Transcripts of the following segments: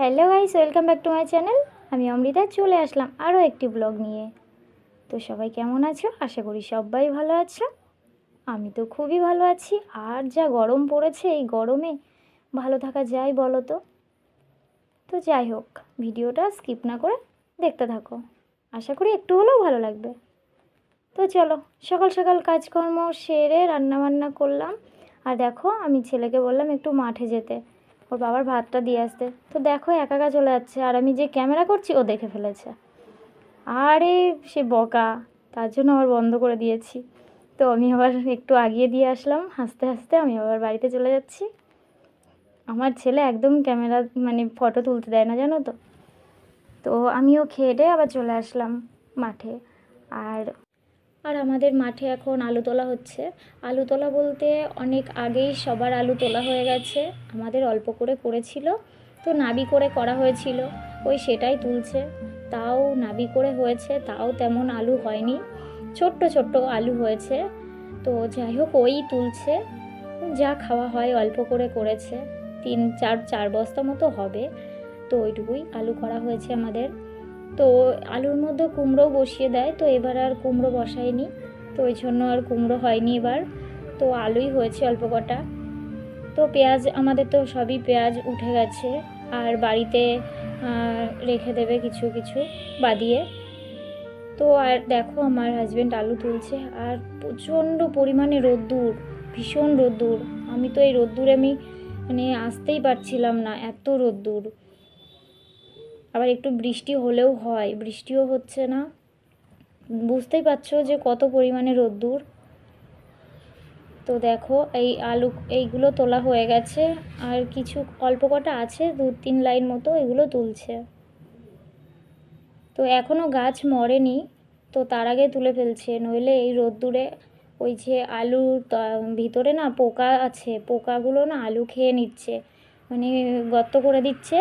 Hello guys, welcome back to my channel. আমি অমৃতা চলে আসলাম আরও একটি ব্লগ নিয়ে। তো সবাই কেমন আছো? আশা করি সবাই ভালো আছো। আমি তো খুবই ভালো আছি। আর যা গরম পড়েছে, এই গরমে ভালো থাকা যায় বলো তো? তো যাই হোক, ভিডিওটা স্কিপ না করে দেখতে থাকো, আশা করি একটু হলেও ভালো লাগবে। তো চলো, সকাল সকাল কাজকর্ম সেরে রান্নাবান্না করলাম। আর দেখো, আমি ছেলেকে বললাম একটু মাঠে যেতে, ওর বাবার ভাতটা দিয়ে আসতে। তো দেখো, একা একা চলে যাচ্ছে, আর আমি যে ক্যামেরা করছি ও দেখে ফেলেছে। আরে সে বকা, তার জন্য আবার বন্ধ করে দিয়েছি। তো আমি আবার একটু আগিয়ে দিয়ে আসলাম, হাসতে হাসতে আমি আবার বাড়িতে চলে যাচ্ছি। আমার ছেলে একদম ক্যামেরা ফটো তুলতে দেয় না, জানো তো। তো আমিও খেয়ে দিয়ে আবার চলে আসলাম মাঠে। আর আর আমাদের মাঠে এখন আলু তোলা হচ্ছে। আলু তোলা বলতে অনেক আগেই সবার আলু তোলা হয়ে গেছে, আমাদের অল্প করে করেছিল, তো নাবি করে করা হয়েছিল, ওই সেটাই তুলছে। তাও নাবি করে হয়েছে, তাও তেমন আলু হয়নি, ছোট্ট ছোট্ট আলু হয়েছে। তো যাই হোক, ওই তুলছে, যা খাওয়া হয় অল্প করে করেছে, চার বস্তা মতো হবে। তো ওইটুকুই আলু করা হয়েছে আমাদের। তো আলুর মধ্যে কুমড়োও বসিয়ে দেয়, তো এবার আর কুমড়ো বসায়নি, তো ওই জন্য আর কুমড়ো হয়নি এবার। তো আলুই হয়েছে অল্প কটা। তো পেঁয়াজ, আমাদের তো সবই পেঁয়াজ উঠে গেছে, আর বাড়িতে রেখে দেবে কিছু কিছু বাদিয়ে। তো আর দেখো, আমার হাজব্যান্ড আলু তুলছে, আর প্রচণ্ড পরিমাণে রোদ্দুর, ভীষণ রোদ্দুর। আমি তো এই রোদ্দুরে আসতেই পারছিলাম না, এত রোদ্দুর। আবার একটু বৃষ্টি হলেও হয়, বৃষ্টিও হচ্ছে না। বুঝতেই পারছো যে কত পরিমাণে রোদ্দুর। তো দেখো, এইগুলো তোলা হয়ে গেছে, আর কিছু অল্প কটা আছে, 2-3 লাইন মতো, এগুলো তুলছে। তো এখনও গাছ মরেনি, তো তার আগে তুলে ফেলছে, নইলে এই রোদ্দুরে ওই যে আলুর ভিতরে না পোকা আছে, পোকাগুলো না আলু খেয়ে নিচ্ছে, গর্ত করে দিচ্ছে,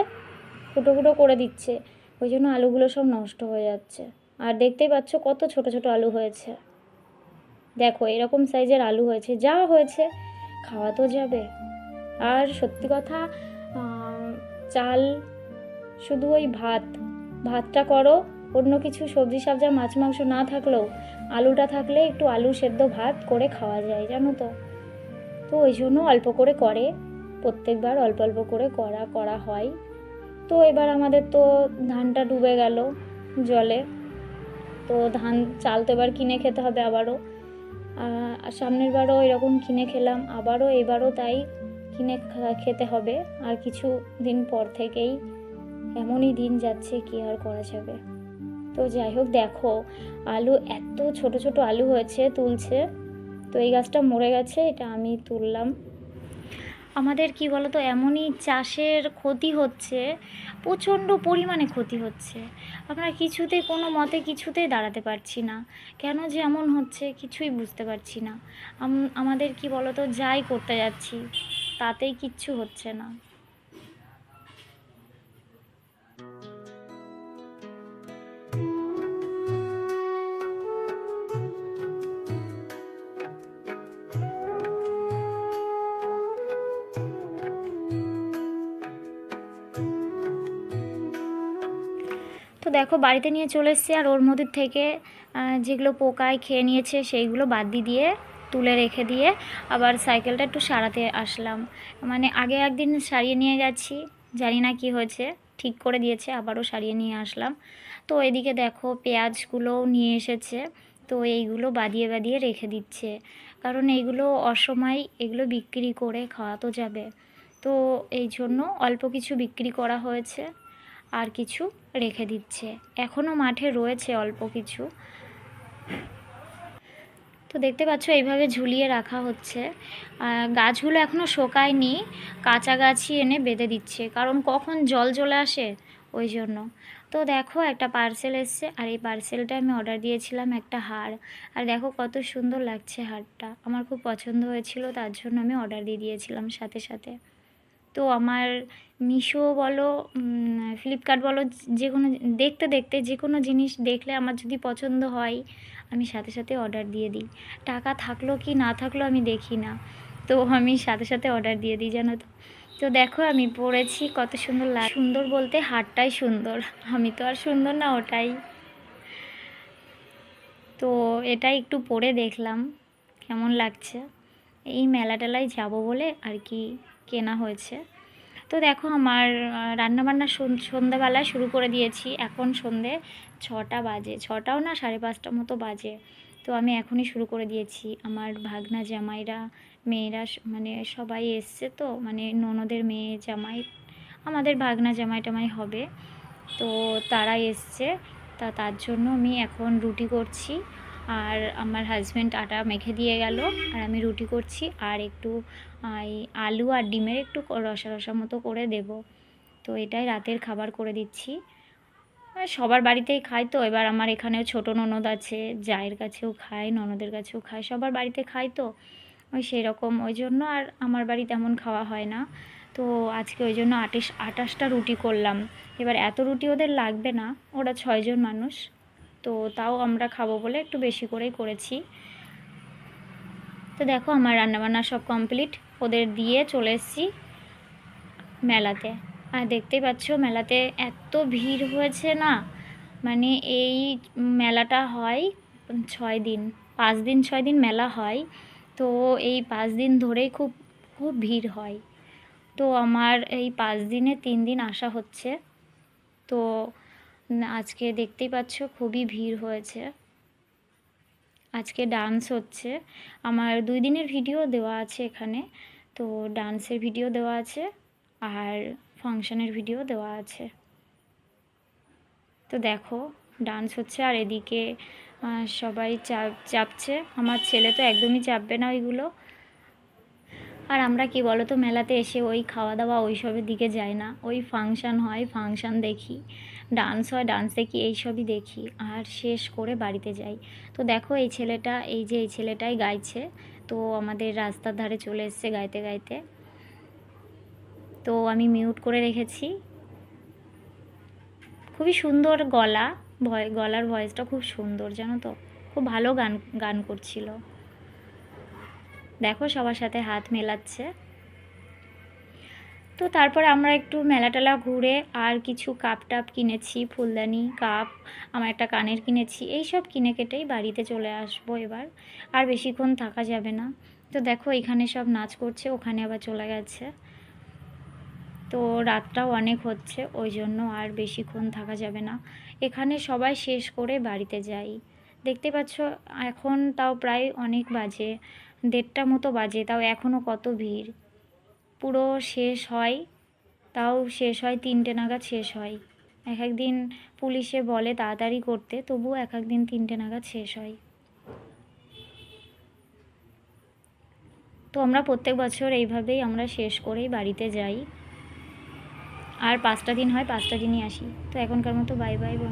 ফুটো ফুটো করে দিচ্ছে, ওই জন্য আলুগুলো সব নষ্ট হয়ে যাচ্ছে। আর দেখতেই পাচ্ছ কত ছোট ছোট আলু হয়েছে। দেখো, এরকম সাইজের আলু হয়েছে, যা হয়েছে খাওয়া তো যাবে। আর সত্যি কথা, চাল, শুধু ওই ভাতটা করো, অন্য কিছু সবজি সাবজা মাছ মাংস না থাকলেও আলুটা থাকলে একটু আলু সেদ্ধ ভাত করে খাওয়া যায়, জানো তো। তো ওই জন্য অল্প করে করে, প্রত্যেকবার অল্প অল্প করে করা হয়। তো এবার আমাদের তো ধানটা ডুবে গেল জলে, তো চাল তো এবার কিনে খেতে হবে আবারও। সামনের বারও এরকম কিনে খেলাম, আবারও এবারও তাই কিনে খেতে হবে, আর কিছু দিন পর থেকেই। এমনই দিন যাচ্ছে, কি আর করা যাবে। তো যাই হোক, দেখো আলু, এত ছোট ছোট আলু হয়েছে, তুলছে। তো এই গাছটা মরে গেছে, এটা আমি তুললাম। আমাদের কি বলতো, এমনই চাষের ক্ষতি হচ্ছে, প্রচণ্ড পরিমাণে ক্ষতি হচ্ছে। আমরা কোনো মতে কিছুতেই দাঁড়াতে পারছি না, কেন যে এমন হচ্ছে কিছুই বুঝতে পারছি না। আমাদের কি বলতো, যাই করতে যাচ্ছি তাতেই কিচ্ছু হচ্ছে না। তো দেখো, বাড়িতে নিয়ে চলে এসেছি, আর ওর মধ্যে থেকে যেগুলো পোকায় খেয়ে নিয়েছে সেইগুলো বাদ দিয়ে তুলে রেখে দিয়ে আবার সাইকেলটা একটু সারাতে আসলাম। আগে একদিন সারিয়ে নিয়ে গেছি, জানি না কি হয়েছে, ঠিক করে দিয়েছে, আবারও সারিয়ে নিয়ে আসলাম। তো এদিকে দেখো, পেঁয়াজগুলোও নিয়ে এসেছে, তো এইগুলো বাদিয়ে বাদিয়ে রেখে দিচ্ছে, কারণ এইগুলো অসময়, এগুলো বিক্রি করে খাওয়া তো যাবে। তো এই জন্য অল্প কিছু বিক্রি করা হয়েছে, আর কিছু রেখে দিচ্ছে। এখনও মাঠে রয়েছে অল্প কিছু। তো দেখতে পাচ্ছ, এইভাবে ঝুলিয়ে রাখা হচ্ছে। গাছগুলো এখনও শোকায়নি, কাঁচা গাছই এনে বেঁধে দিচ্ছে, কারণ কখন জল চলে আসে, ওই জন্য। তো দেখো, একটা পার্সেল এসছে, আর এই পার্সেলটা আমি অর্ডার দিয়েছিলাম একটা হার। আর দেখো কত সুন্দর লাগছে হারটা, আমার খুব পছন্দ হয়েছিল, তার জন্য আমি অর্ডার দিয়ে দিয়েছিলাম সাথে সাথে। তো আমার মিশো বলো, ফ্লিপকার্ট বলো, যে কোনো দেখতে দেখতে যে কোনো জিনিস দেখলে আমার যদি পছন্দ হয়, আমি সাথে সাথে অর্ডার দিয়ে দিই। টাকা থাকলো কি না থাকলো আমি দেখি না, তো আমি সাথে সাথে অর্ডার দিয়ে দিই, জানো তো। তো দেখো আমি পরেছি, কত সুন্দর সুন্দর বলতে হারটাই সুন্দর, আমি তো আর সুন্দর না, ওটাই। তো এটাই একটু পরে দেখলাম কেমন লাগছে। এই মেলা টেলায় যাবো বলে আর কি কেনা হয়েছে। তো দেখো আমার রান্নাবান্না সন্ধ্যাবেলায় শুরু করে দিয়েছি। এখন সন্ধে 6টা বাজে, 6টাও না 5:30 মতো বাজে। তো আমি এখনই শুরু করে দিয়েছি। আমার ভাগনা জামাইরা, মেয়েরা মানে সবাই এসছে, তো মানে ননদের মেয়ে জামাই, আমাদের ভাগনা জামাই টামাই হবে, তো তারা এসছে। তার জন্য আমি এখন রুটি করছি, আর আমার হাজব্যান্ড আটা মেখে দিয়ে গেল, আর আমি রুটি করছি, আর একটু এই আলু আর ডিমের একটু রসা রসা মতো করে দেব। তো এটাই রাতের খাবার করে দিচ্ছি। সবার বাড়িতেই খাই, তো এবার আমার এখানেও ছোটো ননদ আছে, জায়ের কাছেও খাই, ননদের কাছেও খাই, সবার বাড়িতে খাই, তো ওই সেই রকম, ওই জন্য আর আমার বাড়ি তেমন খাওয়া হয় না। তো আজকে ওই জন্য 28টা রুটি করলাম। এবার এত রুটি ওদের লাগবে না, ওরা 6 জন মানুষ, তো তাও আমরা খাবো বলে একটু বেশি করেই করেছি। তো দেখো আমার রান্নাবান্না সব কমপ্লিট, ওদের দিয়ে চলে এসেছি মেলাতে। আর দেখতেই পাচ্ছ মেলাতে এত ভিড় হয়েছে না, মানে এই মেলাটা হয় 6 দিন, 5 দিন 6 দিন মেলা হয়। তো এই 5 দিন ধরেই খুব খুব ভিড় হয়। তো আমার এই 5 দিনে 3 দিন আসা হচ্ছে। তো আজকে দেখতেই পাচ্ছ খুবই ভিড় হয়েছে। আজকে ডান্স হচ্ছে, আমার 2 দিনের ভিডিও দেওয়া আছে এখানে। তো ডান্সের ভিডিও দেওয়া আছে আর ফাংশনের ভিডিও দেওয়া আছে। তো দেখো ডান্স হচ্ছে, আর এদিকে সবাই চাপছে। আমার ছেলে তো একদমই চাপবে না ওইগুলো। আর আমরা কি বলো তো, মেলাতে এসে ওই খাওয়া দাওয়া ওই সবের দিকে যাই না, ওই ফাংশান হয় ফাংশান দেখি, ডান্স হয় ডান্স দেখি, এইসবই দেখি, আর শেষ করে বাড়িতে যাই। তো দেখো এই ছেলেটা, এই যে এই ছেলেটাই গাইছে, তো আমাদের রাস্তার ধারে চলে এসছে গাইতে গাইতে। তো আমি মিউট করে রেখেছি। খুবই সুন্দর গলা, গলার ভয়েসটা খুব সুন্দর, জানো তো, খুব ভালো গান গান করছিল। দেখো সবার সাথে হাত মেলাচ্ছে। তো তারপরে আমরা একটু মেলা টেলা ঘুরে আর কিছু কাপ টাপ কিনেছি, ফুলদানি কাপ, আমার একটা কানের কিনেছি, এই সব কিনে কেটেই বাড়িতে চলে আসবো এবার। আর বেশিক্ষণ থাকা যাবে না। তো দেখো এখানে সব নাচ করছে, ওখানে আবার চলে গেছে। তো রাতটাও অনেক হচ্ছে, ওই জন্য আর বেশিক্ষণ থাকা যাবে না। এখানে সবাই শেষ করে বাড়িতে যাই। দেখতে পাচ্ছ এখন তাও প্রায় অনেক বাজে, 1:30 মতো বাজে, তাও এখনও কত ভিড়। পুরো শেষ হয়, তাও শেষ হয় 3টে নাগাদ শেষ হয়। এক এক দিন পুলিশে বলে তাড়াতাড়ি করতে, তবুও এক এক দিন 3টে নাগাদ শেষ হয়। তো আমরা প্রত্যেক বছর এইভাবেই আমরা শেষ করেই বাড়িতে যাই। আর 5টা দিন হয়, 5টা দিনই আসি। তো এখনকার মতো বাই বাই।